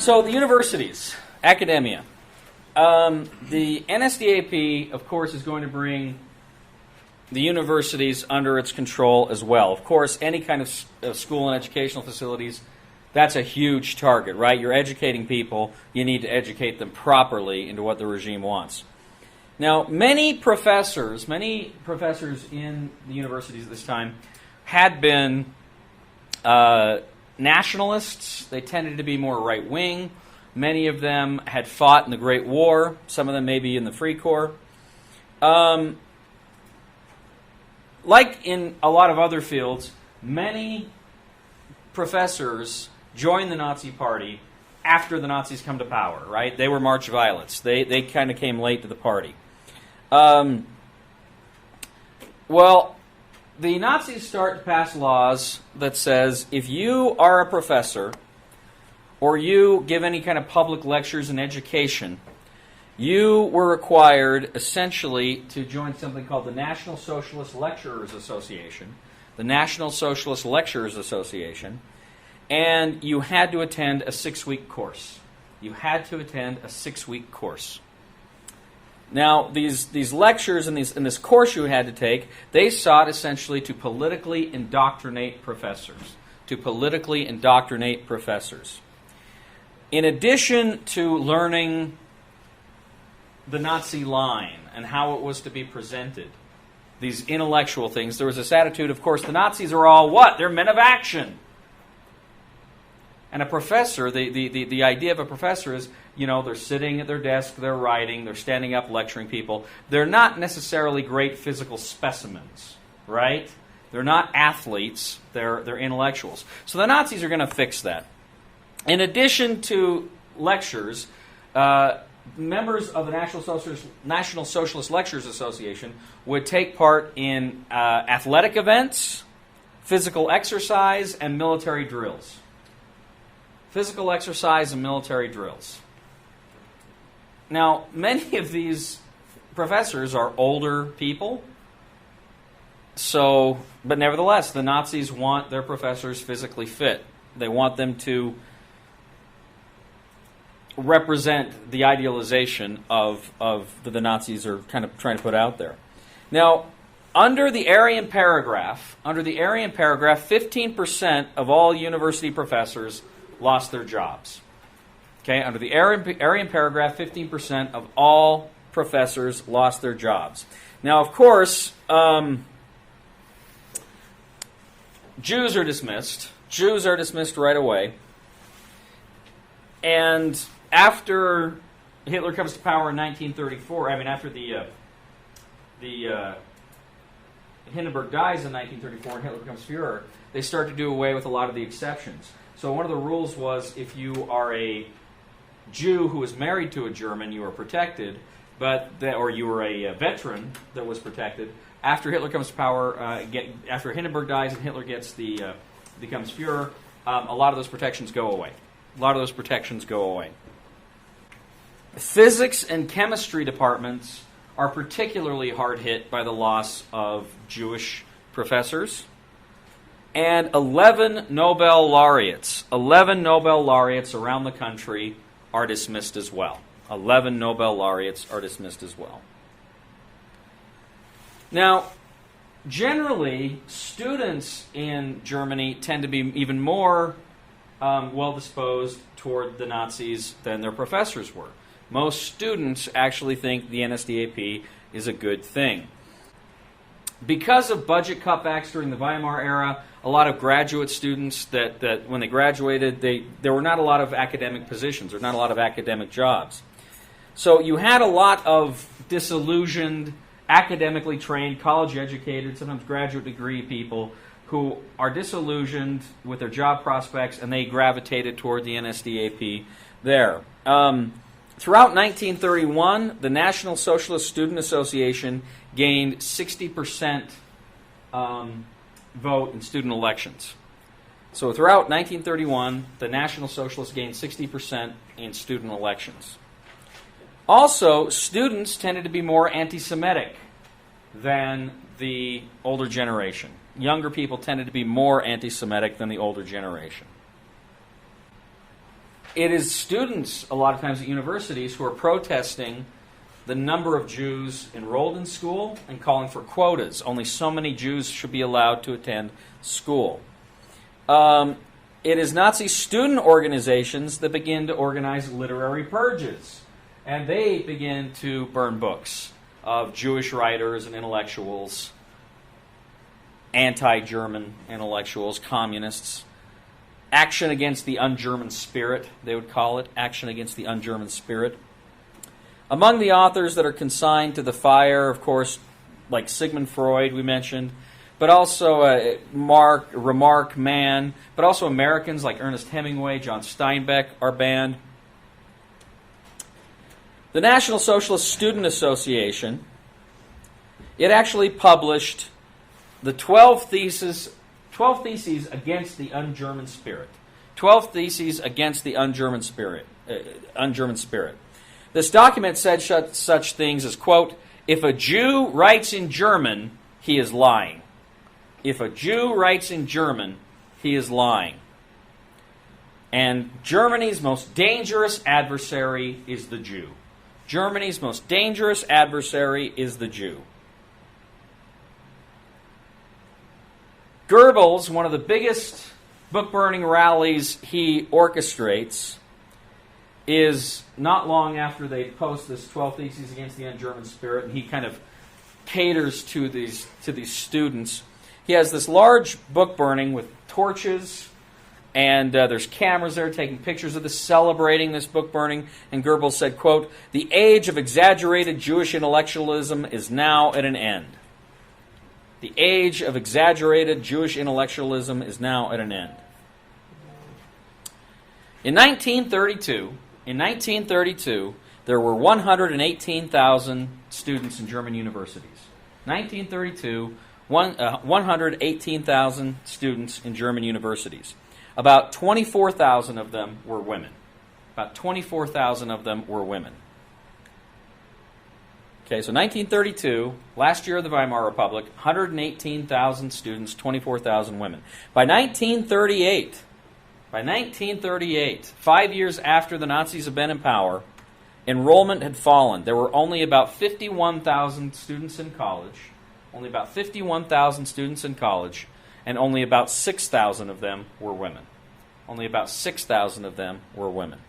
So the universities, academia. The NSDAP, of course, is going to bring the universities under its control as well. Of course, any kind of school and educational facilities, that's a huge target, right? You're educating people. You need to educate them properly into what the regime wants. Now, many professors in the universities at this time had been nationalists. They tended to be more right-wing. Many of them had fought in the Great War. Some of them maybe in the Free Corps. Like in a lot of other fields, many professors joined the Nazi Party after the Nazis come to power, right? They were March Violets. They kind of came late to the party. Well, the Nazis start to pass laws that says if you are a professor or you give any kind of public lectures in education, you were required essentially to join something called the National Socialist Lecturers Association. The National Socialist Lecturers Association. And you had to attend a 6-week course. You had to attend a 6-week course. Now, these lectures and this course you had to take, they sought essentially to politically indoctrinate professors. To politically indoctrinate professors. In addition to learning the Nazi line and how it was to be presented, these intellectual things, there was this attitude, of course, the Nazis are all what? They're men of action. And a professor, the idea of a professor is, you know, they're sitting at their desk, they're writing, they're standing up lecturing people. They're not necessarily great physical specimens, right? They're not athletes, they're intellectuals. So the Nazis are going to fix that. In addition to lectures, members of the National Socialist Lecturers Association would take part in athletic events, physical exercise, and military drills. Physical exercise and military drills. Now, many of these professors are older people, but nevertheless, the Nazis want their professors physically fit. They want them to represent the idealization of that the Nazis are kind of trying to put out there. Now, under the Aryan paragraph, 15% of all university professors lost their jobs. Okay, under the Aryan paragraph, 15% of all professors lost their jobs. Now, of course, Jews are dismissed. Jews are dismissed right away. And after Hitler comes to power in 1934, after the Hindenburg dies in 1934 and Hitler becomes Führer, they start to do away with a lot of the exceptions. So one of the rules was if you are a Jew who was married to a German, you were protected, or you were a veteran that was protected. After Hitler comes to power, after Hindenburg dies and Hitler becomes Führer, a lot of those protections go away. Physics and chemistry departments are particularly hard hit by the loss of Jewish professors. And 11 Nobel laureates around the country are dismissed as well. 11 Nobel laureates are dismissed as well. Now, generally, students in Germany tend to be even more well-disposed toward the Nazis than their professors were. Most students actually think the NSDAP is a good thing. Because of budget cutbacks during the Weimar era, a lot of graduate students that when they graduated, there were not a lot of academic positions, or not a lot of academic jobs. So you had a lot of disillusioned, academically trained, college-educated, sometimes graduate degree people who are disillusioned with their job prospects, and they gravitated toward the NSDAP there. Throughout 1931, the National Socialist Student Association gained 60% vote in student elections. So throughout 1931, the National Socialists gained 60% in student elections. Also, students tended to be more anti-Semitic than the older generation. Younger people tended to be more anti-Semitic than the older generation. it is students, a lot of times at universities, who are protesting the number of Jews enrolled in school and calling for quotas. Only so many Jews should be allowed to attend school. It is Nazi student organizations that begin to organize literary purges. And they begin to burn books of Jewish writers and intellectuals, anti-German intellectuals, communists. Action against the un-German spirit, they would call it. Action against the un-German spirit. Among the authors that are consigned to the fire, of course, like Sigmund Freud, we mentioned, but also Remarque, Mann, but also Americans like Ernest Hemingway, John Steinbeck are banned. The National Socialist Student Association, it actually published the 12 theses against the un-German spirit. 12 theses against the un-German spirit. This document said such things as, quote, if a Jew writes in German, he is lying. If a Jew writes in German, he is lying. And Germany's most dangerous adversary is the Jew. Germany's most dangerous adversary is the Jew. Goebbels, one of the biggest book-burning rallies he orchestrates, is not long after they post this 12 Theses Against the Un-German Spirit, and he kind of caters to these students. He has this large book burning with torches, and there's cameras there taking pictures of this, celebrating this book burning. And Goebbels said, quote, the age of exaggerated Jewish intellectualism is now at an end. The age of exaggerated Jewish intellectualism is now at an end. In 1932, there were 118,000 students in German universities. 1932, 118,000 students in German universities. About 24,000 of them were women. About 24,000 of them were women. Okay, so 1932, last year of the Weimar Republic, 118,000 students, 24,000 women. By 1938, 5 years after the Nazis had been in power, enrollment had fallen. There were only about 51,000 students in college. Only about 51,000 students in college, and only about 6,000 of them were women. Only about 6,000 of them were women.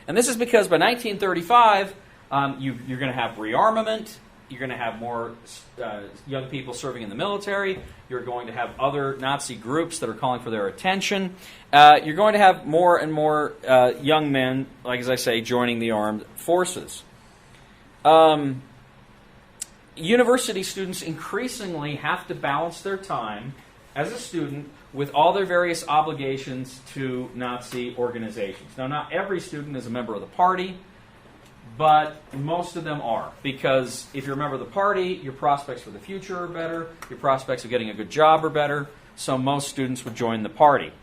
And this is because by 1935, you're going to have rearmament, you're going to have more young people serving in the military, you're going to have other Nazi groups that are calling for their attention, you're going to have more and more young men, like as I say, joining the armed forces. University students increasingly have to balance their time as a student with all their various obligations to Nazi organizations. Now, not every student is a member of the party, but most of them are. Because if you're a member of the party, your prospects for the future are better, your prospects of getting a good job are better, so most students would join the party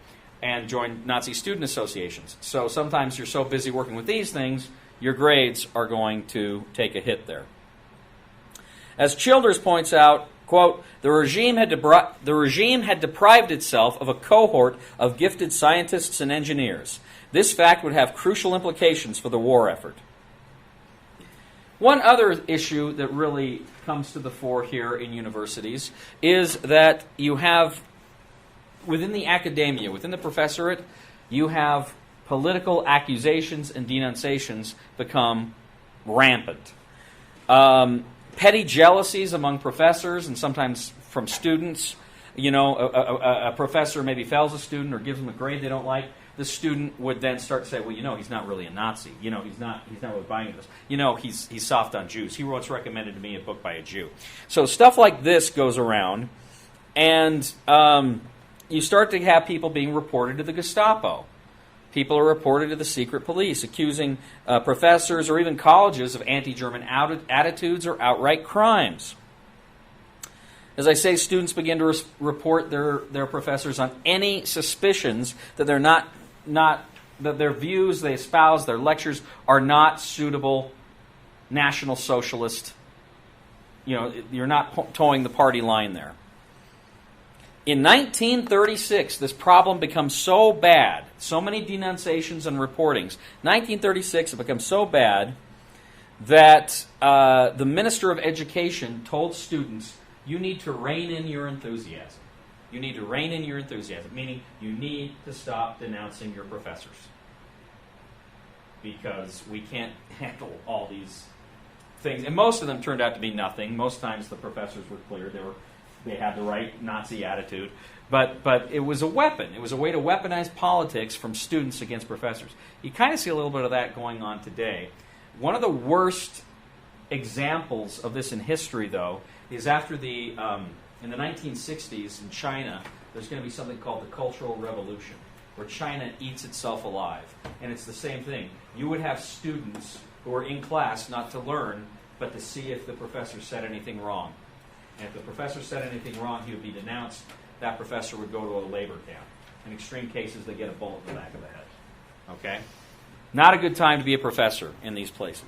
and join Nazi student associations. So sometimes you're so busy working with these things, your grades are going to take a hit there. As Childers points out, quote, the regime had deprived itself of a cohort of gifted scientists and engineers. This fact would have crucial implications for the war effort. One other issue that really comes to the fore here in universities is that you have, within the academia, within the professorate, you have political accusations and denunciations become rampant. Petty jealousies among professors and sometimes from students. You know, a professor maybe fails a student or gives them a grade they don't like. The student would then start to say, well, you know, he's not really a Nazi. You know, he's not really buying this. You know, he's soft on Jews. He once recommended to me a book by a Jew. So stuff like this goes around, and you start to have people being reported to the Gestapo. People are reported to the secret police, accusing professors or even colleges of anti-German attitudes or outright crimes. As I say, students begin to report their professors on any suspicions that they're not that their views they espouse, their lectures are not suitable National Socialist. You know, you're not towing the party line there. In 1936, this problem becomes so bad, so many denunciations and reportings. 1936, it becomes so bad that the Minister of Education told students, you need to rein in your enthusiasm. You need to rein in your enthusiasm, meaning you need to stop denouncing your professors. Because we can't handle all these things. And most of them turned out to be nothing. Most times the professors were clear. They had the right Nazi attitude. But it was a weapon. It was a way to weaponize politics from students against professors. You kind of see a little bit of that going on today. One of the worst examples of this in history, though, is after in the 1960s in China, there's going to be something called the Cultural Revolution, where China eats itself alive. And it's the same thing. You would have students who are in class not to learn, but to see if the professor said anything wrong. And if the professor said anything wrong, he would be denounced. That professor would go to a labor camp. In extreme cases, they get a bullet in the back of the head. Okay? Not a good time to be a professor in these places.